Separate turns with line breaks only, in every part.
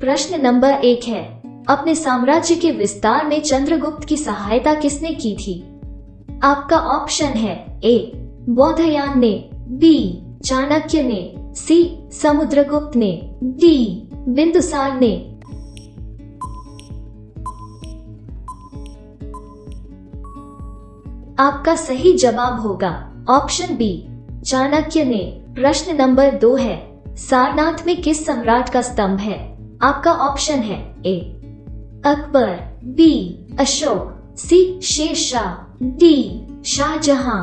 प्रश्न नंबर 1 है, अपने साम्राज्य के विस्तार में चंद्रगुप्त की सहायता किसने की थी? आपका ऑप्शन है ए बौद्धयान ने, बी चाणक्य ने, सी समुद्रगुप्त ने, डी बिंदुसार ने। आपका सही जवाब होगा ऑप्शन बी चाणक्य ने। प्रश्न नंबर 2 है, सारनाथ में किस सम्राट का स्तंभ है? आपका ऑप्शन है ए अकबर, बी अशोक, सी शेरशाह, डी शाहजहां।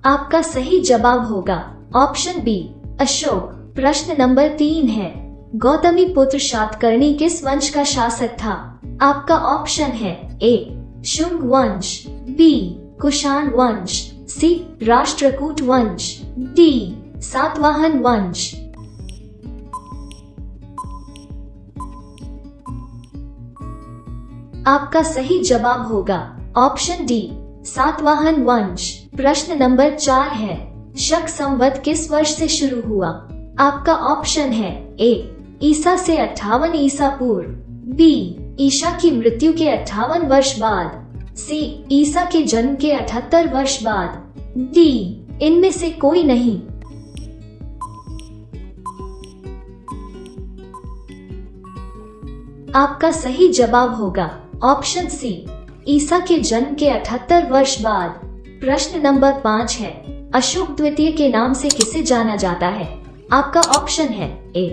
आपका सही जवाब होगा ऑप्शन बी अशोक। प्रश्न नंबर 3 है, गौतमी पुत्र शातकर्णी किस वंश का शासक था? आपका ऑप्शन है ए शुंग वंश, बी कुषाण वंश, सी राष्ट्रकूट वंश, डी सातवाहन वंश। आपका सही जवाब होगा ऑप्शन डी सातवाहन वंश। प्रश्न नंबर 4 है, शक संवत किस वर्ष से शुरू हुआ? आपका ऑप्शन है ए ईसा से 58 ईसा पूर्व, बी ईसा की मृत्यु के 58 वर्ष बाद, सी ईसा के जन्म के 78 वर्ष बाद, डी इनमें से कोई नहीं। आपका सही जवाब होगा ऑप्शन सी ईसा के जन्म के 78 वर्ष बाद। प्रश्न नंबर 5 है, अशोक द्वितीय के नाम से किसे जाना जाता है? आपका ऑप्शन है ए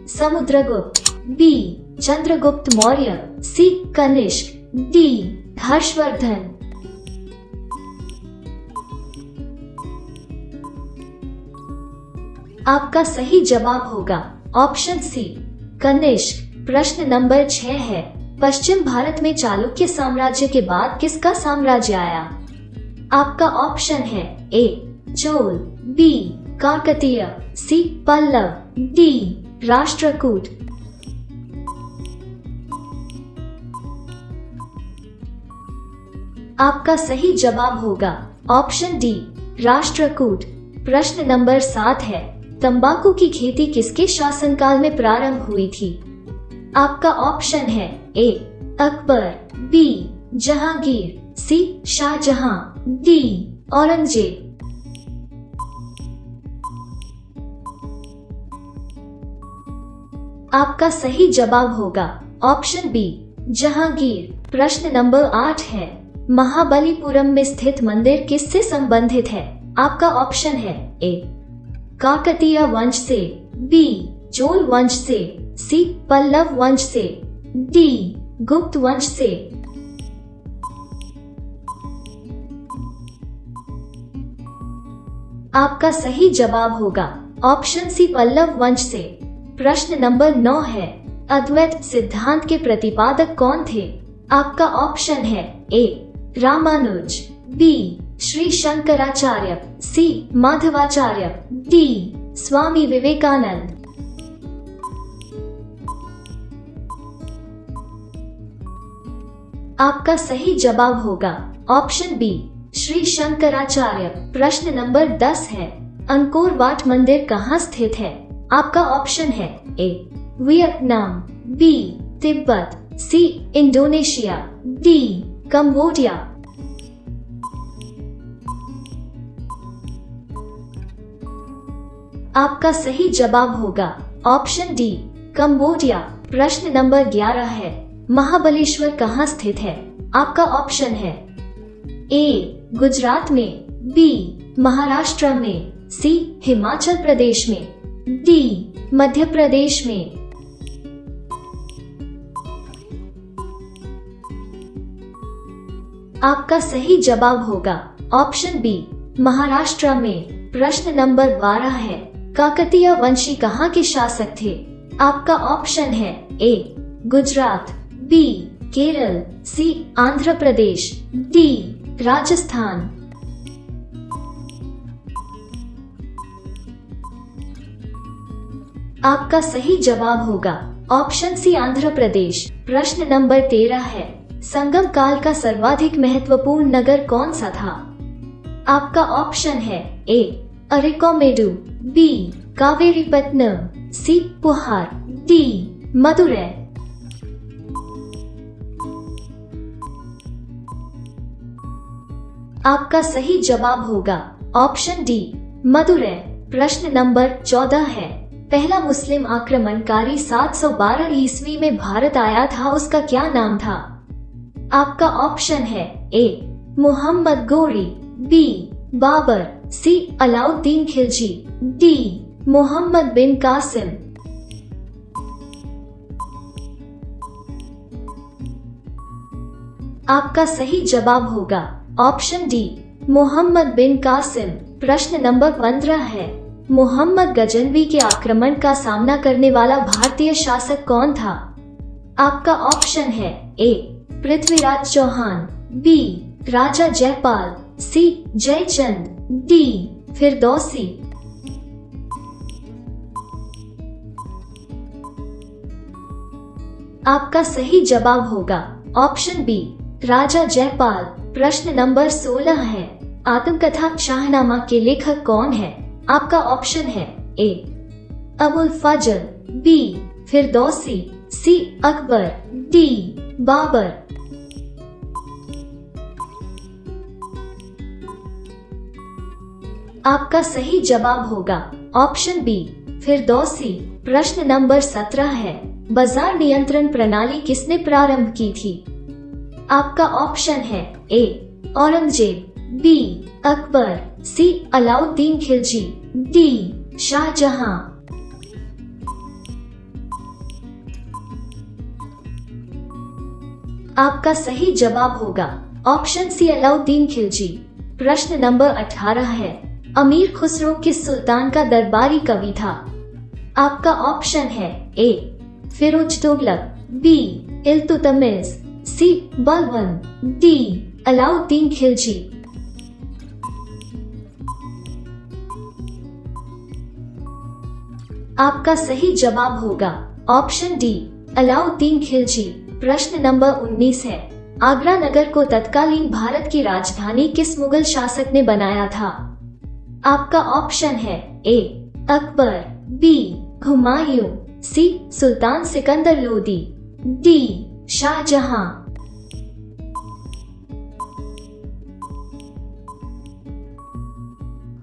समुद्रगुप्त, बी चंद्रगुप्त मौर्य, सी कनिष्क, डी हर्षवर्धन। आपका सही जवाब होगा ऑप्शन सी कनिष्क। प्रश्न नंबर 6 है, पश्चिम भारत में चालुक्य साम्राज्य के बाद किसका साम्राज्य आया? आपका ऑप्शन है ए चोल, बी काकतीय, सी पल्लव, डी राष्ट्रकूट। आपका सही जवाब होगा ऑप्शन डी राष्ट्रकूट। प्रश्न नंबर 7 है, तंबाकू की खेती किसके शासनकाल में प्रारंभ हुई थी? आपका ऑप्शन है ए अकबर, बी जहांगीर, सी शाहजहां, डी औरंगजेब। आपका सही जवाब होगा ऑप्शन बी जहांगीर। प्रश्न नंबर 8 है, महाबलीपुरम में स्थित मंदिर किससे संबंधित है? आपका ऑप्शन है ए काकतीय वंश से, बी चोल वंश से, सी पल्लव वंश से, डी गुप्त वंश से। आपका सही जवाब होगा ऑप्शन सी पल्लव वंश से। प्रश्न नंबर 9 है, अद्वैत सिद्धांत के प्रतिपादक कौन थे? आपका ऑप्शन है ए रामानुज, बी श्री शंकराचार्य, सी माधवाचार्य, डी स्वामी विवेकानंद। आपका सही जवाब होगा ऑप्शन बी श्री शंकराचार्य। प्रश्न नंबर 10 है, अंकोर वाट मंदिर कहाँ स्थित है? आपका ऑप्शन है A Vietnam, B Tibet, C Indonesia, D Cambodia. आपका सही जवाब होगा ऑप्शन डी कंबोडिया। प्रश्न नंबर 11 है, महाबलेश्वर कहाँ स्थित है? आपका ऑप्शन है ए गुजरात में, बी महाराष्ट्र में, सी हिमाचल प्रदेश में, डी मध्य प्रदेश में। आपका सही जवाब होगा ऑप्शन बी महाराष्ट्र में। प्रश्न नंबर 12 है, काकतीय वंशी कहाँ के शासक थे? आपका ऑप्शन है ए गुजरात, बी केरल, सी आंध्र प्रदेश, डी राजस्थान। आपका सही जवाब होगा ऑप्शन सी आंध्र प्रदेश। प्रश्न नंबर 13 है, संगम काल का सर्वाधिक महत्वपूर्ण नगर कौन सा था? आपका ऑप्शन है ए अरिकोमेडु, बी कावेरीपट्टनम, सी पुहार, डी मदुरै। आपका सही जवाब होगा ऑप्शन डी मदुरै। प्रश्न नंबर 14 है, पहला मुस्लिम आक्रमणकारी 712 ईस्वी में भारत आया था, उसका क्या नाम था? आपका ऑप्शन है ए मोहम्मद गोरी, बी बाबर, सी अलाउद्दीन खिलजी, डी मोहम्मद बिन कासिम। आपका सही जवाब होगा ऑप्शन डी मोहम्मद बिन कासिम। प्रश्न नंबर 15 है, मोहम्मद गजनवी के आक्रमण का सामना करने वाला भारतीय शासक कौन था? आपका ऑप्शन है ए पृथ्वीराज चौहान, बी राजा जयपाल, सी जयचंद, डी फिरदौसी। आपका सही जवाब होगा ऑप्शन बी राजा जयपाल। प्रश्न नंबर 16 है, आत्मकथा शाहनामा के लेखक कौन है? आपका ऑप्शन है ए अबुल फजल, बी फिरदौसी, सी अकबर, डी बाबर। आपका सही जवाब होगा ऑप्शन बी फिरदौसी। प्रश्न नंबर 17 है, बाजार नियंत्रण प्रणाली किसने प्रारंभ की थी? आपका ऑप्शन है ए औरंगजेब, बी अकबर, सी अलाउद्दीन खिलजी, डी शाहजहां। आपका सही जवाब होगा ऑप्शन सी अलाउद्दीन खिलजी। प्रश्न नंबर 18 है, अमीर खुसरो किस सुल्तान का दरबारी कवि था? आपका ऑप्शन है ए फिरोज तुगलक, बी इल्तुतमिश, सी बलबन, डी अलाउद्दीन खिलजी। आपका सही जवाब होगा ऑप्शन डी अलाउद्दीन खिलजी। प्रश्न नंबर 19 है, आगरा नगर को तत्कालीन भारत की राजधानी किस मुगल शासक ने बनाया था? आपका ऑप्शन है ए अकबर, बी हुमायूं, सी सुल्तान सिकंदर लोदी, डी शाहजहां।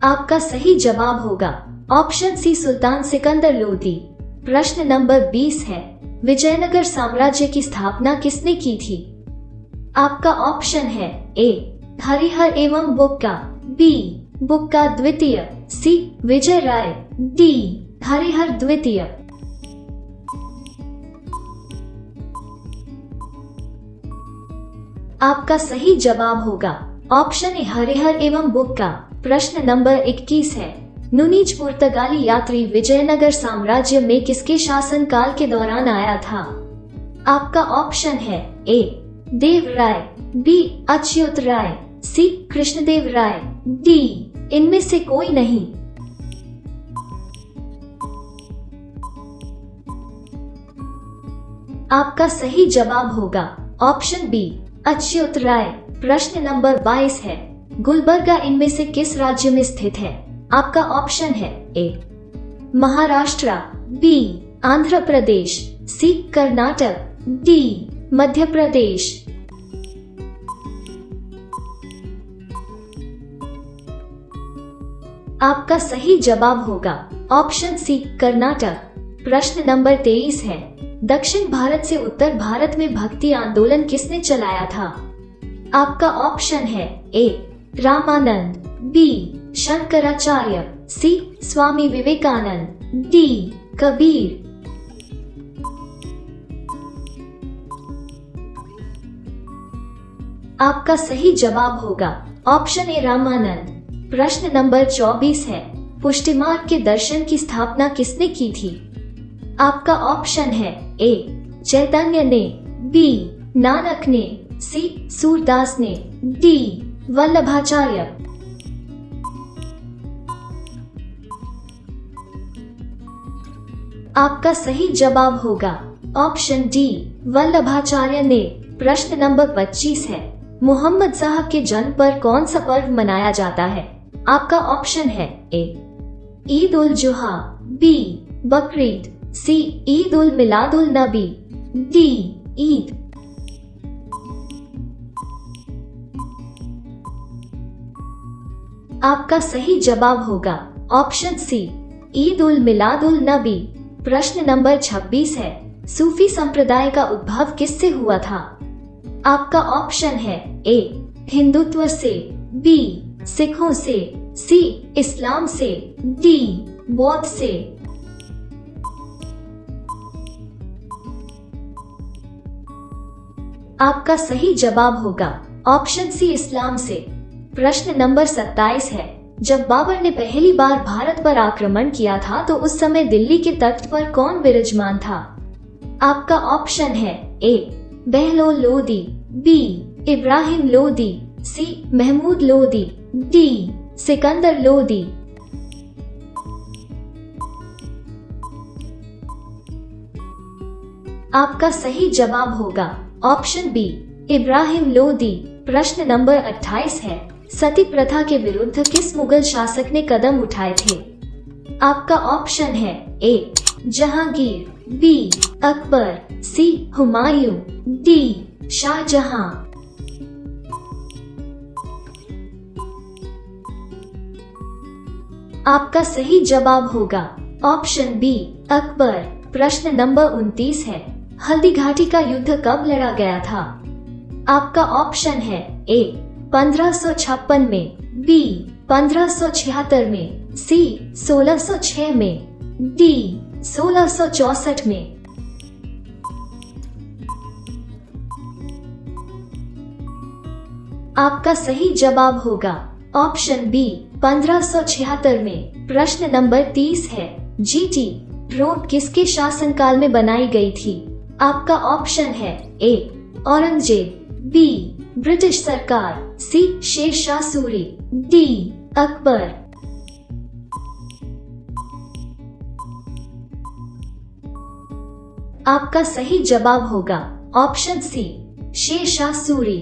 आपका सही जवाब होगा ऑप्शन सी सुल्तान सिकंदर लोदी। प्रश्न नंबर 20 है, विजयनगर साम्राज्य की स्थापना किसने की थी? आपका ऑप्शन है ए हरिहर एवं बुक्का, बी बुक्का द्वितीय, सी विजय राय, डी हरिहर द्वितीय। आपका सही जवाब होगा ऑप्शन ए हरिहर एवं बुक्का। प्रश्न नंबर 21 है, नुनीज पुर्तगाली यात्री विजयनगर साम्राज्य में किसके शासनकाल के दौरान आया था? आपका ऑप्शन है ए देव राय, बी अच्युत राय, सी कृष्णदेव राय, डी इनमें से कोई नहीं। आपका सही जवाब होगा ऑप्शन बी अच्युत राय। प्रश्न नंबर 22 है, गुलबर्गा इनमें से किस राज्य में स्थित है? आपका ऑप्शन है ए महाराष्ट्र, बी आंध्र प्रदेश, सी कर्नाटक, डी मध्य प्रदेश। आपका सही जवाब होगा ऑप्शन सी कर्नाटक। प्रश्न नंबर 23 है, दक्षिण भारत से उत्तर भारत में भक्ति आंदोलन किसने चलाया था? आपका ऑप्शन है ए रामानंद, बी शंकराचार्य, सी स्वामी विवेकानंद, डी कबीर। आपका सही जवाब होगा ऑप्शन ए रामानंद। प्रश्न नंबर 24 है, पुष्टिमार्ग के दर्शन की स्थापना किसने की थी? आपका ऑप्शन है ए चैतन्य ने, बी नानक ने, सी सूरदास ने, डी वल्लभाचार्य। आपका सही जवाब होगा ऑप्शन डी वल्लभाचार्य ने। प्रश्न नंबर 25 है, मोहम्मद साहब के जन्म पर कौन सा पर्व मनाया जाता है? आपका ऑप्शन है ए ईद उल जुहा, बी बकरीद, सी ईद उल मिलादुल नबी, डी ईद। आपका सही जवाब होगा ऑप्शन सी ईद उल मिलादुल नबी। प्रश्न नंबर 26 है, सूफी संप्रदाय का उद्भव किससे हुआ था? आपका ऑप्शन है ए हिंदुत्व से, बी सिखों से, सी इस्लाम से, डी बौद्ध से। आपका सही जवाब होगा ऑप्शन सी इस्लाम से। प्रश्न नंबर 27 है, जब बाबर ने पहली बार भारत पर आक्रमण किया था तो उस समय दिल्ली के तख्त पर कौन विराजमान था? आपका ऑप्शन है ए बहलोल लोदी, बी इब्राहिम लोदी, सी महमूद लोदी, डी सिकंदर लोदी। आपका सही जवाब होगा ऑप्शन बी इब्राहिम लोदी। प्रश्न नंबर 28 है, सती प्रथा के विरुद्ध किस मुगल शासक ने कदम उठाए थे? आपका ऑप्शन है ए जहांगीर, बी अकबर, सी हुमायूं, डी शाहजहां। आपका सही जवाब होगा ऑप्शन बी अकबर। प्रश्न नंबर 29 है, हल्दी घाटी का युद्ध कब लड़ा गया था? आपका ऑप्शन है ए 1556 में, बी 1576 में, सी 1606 में, डी 1664 में। आपका सही जवाब होगा ऑप्शन बी 1576 में। प्रश्न नंबर 30 है, जीटी रोड किसके शासनकाल में बनाई गई थी? आपका ऑप्शन है ए औरंगजेब, बी ब्रिटिश सरकार, सी शेरशाह सूरी, डी अकबर। आपका सही जवाब होगा ऑप्शन सी शेरशाह सूरी।